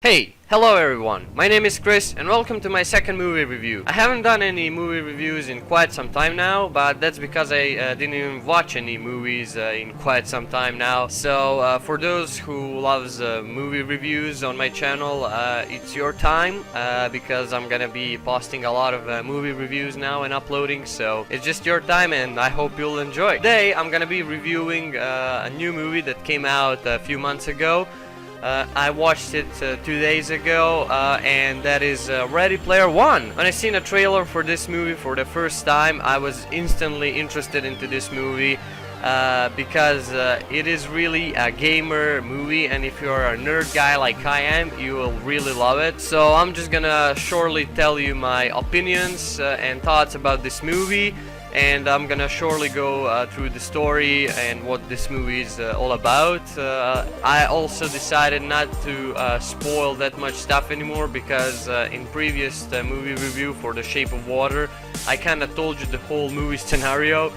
Hey, hello everyone, my name is Chris and welcome to my second movie review. I haven't done any movie reviews in quite some time now, but that's because I didn't even watch any movies in quite some time now. So for those who loves movie reviews on my channel, it's your time because I'm gonna be posting a lot of movie reviews now and uploading, so it's just your time and I hope you'll enjoy. Today I'm gonna be reviewing a new movie that came out a few months ago. I watched it 2 days ago, and that is Ready Player One. When I seen a trailer for this movie for the first time, I was instantly interested into this movie because it is really a gamer movie, and if you're a nerd guy like I am, you will really love it. So I'm just gonna shortly tell you my opinions and thoughts about this movie. And I'm gonna shortly go through the story and what this movie is all about. I also decided not to spoil that much stuff anymore because in previous movie review for The Shape of Water, I kinda told you the whole movie scenario,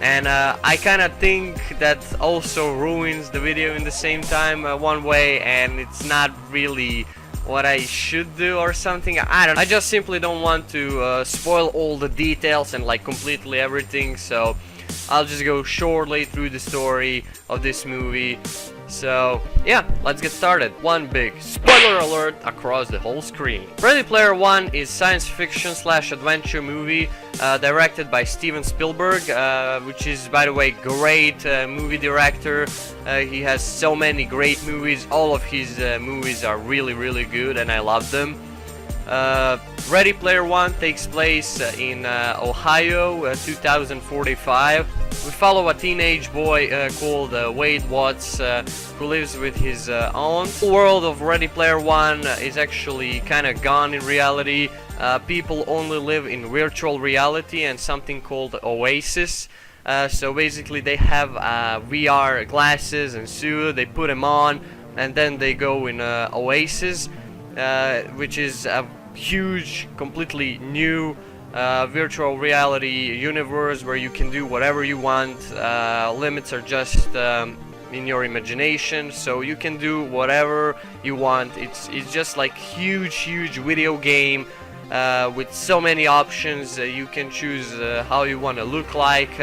and I kinda think that also ruins the video in the same time one way, and it's not really what I should do or something. I don't know. I just simply don't want to spoil all the details and like completely everything, so I'll just go shortly through the story of this movie. So yeah, let's get started. One big spoiler alert across the whole screen. Ready Player One is science fiction slash adventure movie directed by Steven Spielberg, which is, by the way, great movie director. He has so many great movies. All of his movies are really good and I love them. Ready Player One takes place in Ohio, 2045. We follow a teenage boy called Wade Watts who lives with his aunt. The world of Ready Player One is actually kind of gone in reality. People only live in virtual reality and something called Oasis. So basically they have VR glasses and suit, they put them on and then they go in Oasis, which is a huge, completely new virtual reality universe where you can do whatever you want. Limits are just in your imagination, so you can do whatever you want. It's just like huge video game with so many options. You can choose how you want to look like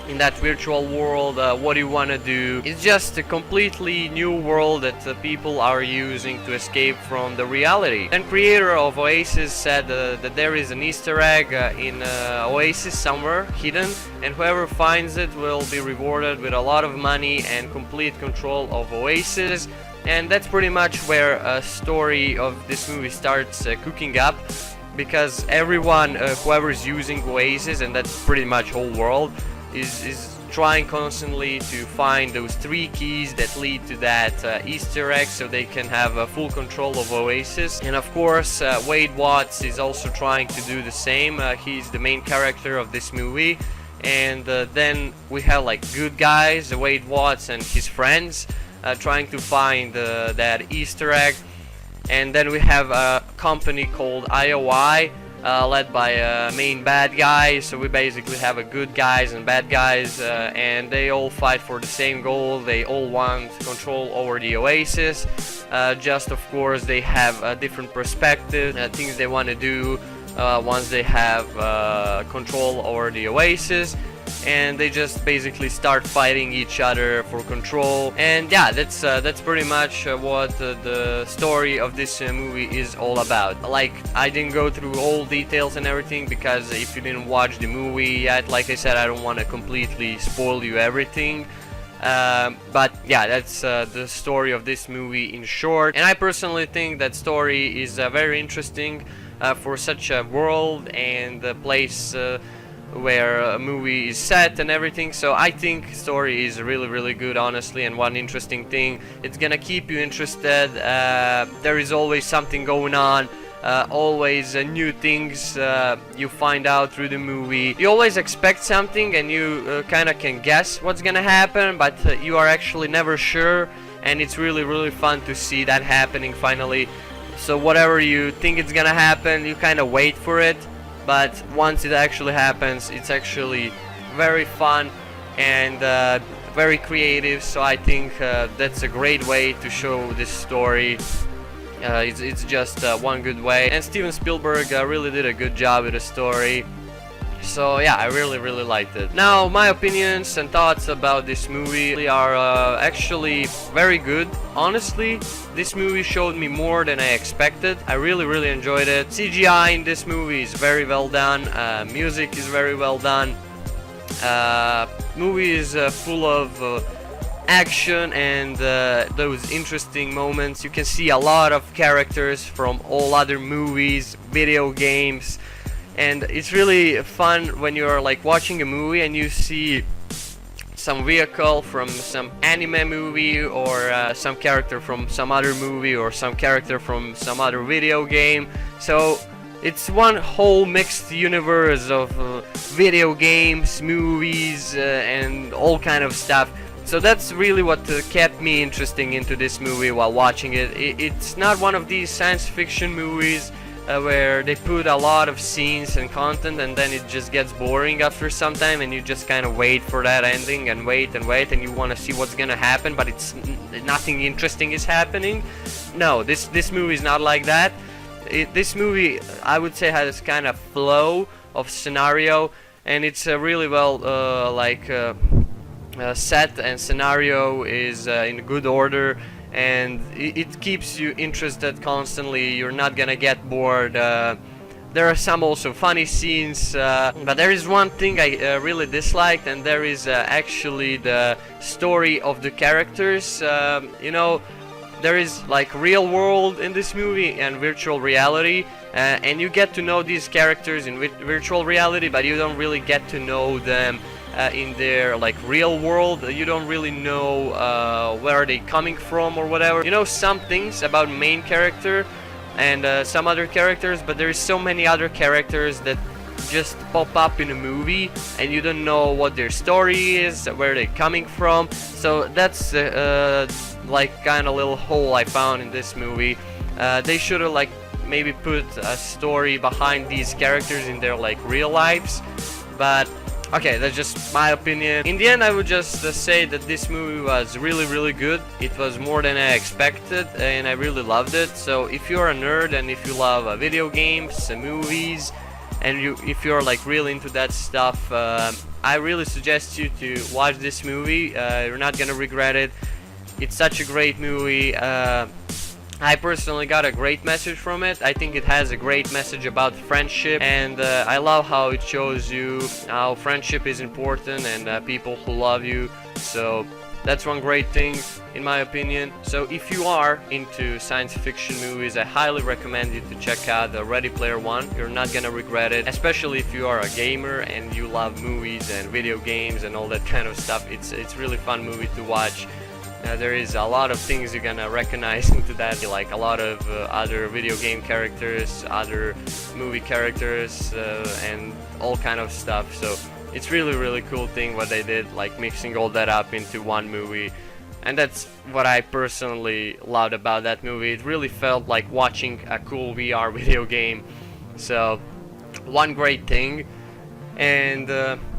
in that virtual world, what you want to do. It's just a completely new world that people are using to escape from the reality. And creator of Oasis said that there is an Easter egg in Oasis somewhere hidden, and whoever finds it will be rewarded with a lot of money and complete control of Oasis. And that's pretty much where a story of this movie starts cooking up, because everyone, whoever's using Oasis, and that's pretty much whole world, is trying constantly to find those 3 keys that lead to that Easter egg so they can have full control of Oasis. And of course Wade Watts is also trying to do the same. He's the main character of this movie. And then we have like good guys, Wade Watts and his friends, trying to find that Easter egg. And then we have a company called IOI, led by a main bad guy. So we basically have a good guys and bad guys, and they all fight for the same goal. They all want control over the Oasis. Just of course they have a different perspective, things they want to do once they have control over the Oasis. And they just basically start fighting each other for control. And yeah, that's pretty much what the story of this movie is all about. Like, I didn't go through all details and everything because if you didn't watch the movie yet, like I said, I don't want to completely spoil you everything. But yeah, that's the story of this movie in short. And I personally think that story is very interesting for such a world and a place where a movie is set and everything. So I think story is really good, honestly. And one interesting thing, it's gonna keep you interested. There is always something going on, always new things you find out through the movie. You always expect something and you kinda can guess what's gonna happen, but you are actually never sure, and it's really fun to see that happening finally. So whatever you think it's gonna happen, you kinda wait for it. But once it actually happens, it's actually very fun, and very creative, so I think that's a great way to show this story. It's just one good way, and Steven Spielberg really did a good job with the story. So yeah, I really liked it. Now, my opinions and thoughts about this movie are actually very good. Honestly, this movie showed me more than I expected. I really enjoyed it. CGI in this movie is very well done. Music is very well done. Movie is full of action and those interesting moments. You can see a lot of characters from all other movies, video games, and it's really fun when you're like watching a movie and you see some vehicle from some anime movie, or some character from some other movie, or some character from some other video game. So it's one whole mixed universe of video games, movies, and all kind of stuff. So that's really what kept me interesting into this movie while watching it. It's not one of these science fiction movies where they put a lot of scenes and content and then it just gets boring after some time, and you just kind of wait for that ending and wait and you want to see what's gonna happen, but it's nothing interesting is happening. No, this movie is not like that. This movie, I would say, has kind of flow of scenario, and it's really well set, and scenario is in good order, and it keeps you interested constantly. You're not gonna get bored. There are some also funny scenes, but there is one thing I really disliked, and there is actually the story of the characters. You know, there is like real world in this movie and virtual reality, and you get to know these characters in virtual reality, but you don't really get to know them in their like real world. You don't really know where are they coming from or whatever. You know some things about main character and some other characters, but there is so many other characters that just pop up in a movie and you don't know what their story is, where they're coming from. So that's like kind of little hole I found in this movie. They should have like maybe put a story behind these characters in their like real lives, but okay, that's just my opinion. In the end, I would just say that this movie was really good. It was more than I expected, and I really loved it. So if you're a nerd and if you love video games, movies, and if you're like really into that stuff, I really suggest you to watch this movie. You're not gonna regret it. It's such a great movie. I personally got a great message from it. I think it has a great message about friendship, and I love how it shows you how friendship is important and people who love you. So that's one great thing in my opinion. So if you are into science fiction movies, I highly recommend you to check out the Ready Player One. You're not gonna regret it, especially if you are a gamer and you love movies and video games and all that kind of stuff. It's really fun movie to watch. There is a lot of things you're gonna recognize into that, like a lot of other video game characters, other movie characters, and all kind of stuff. So it's really cool thing what they did, like mixing all that up into one movie, and that's what I personally loved about that movie. It really felt like watching a cool VR video game. So one great thing. And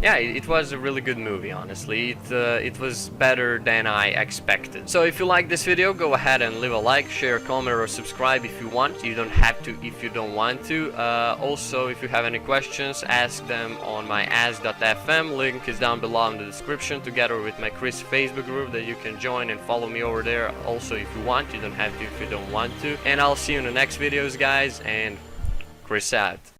yeah, it was a really good movie, honestly. It was better than I expected. So if you like this video, go ahead and leave a like, share, comment, or subscribe if you want. You don't have to if you don't want to. Also, if you have any questions, ask them on my ask.fm. Link is down below in the description, together with my Chris Facebook group that you can join and follow me over there. Also, if you want, you don't have to if you don't want to. And I'll see you in the next videos, guys, and Chris out.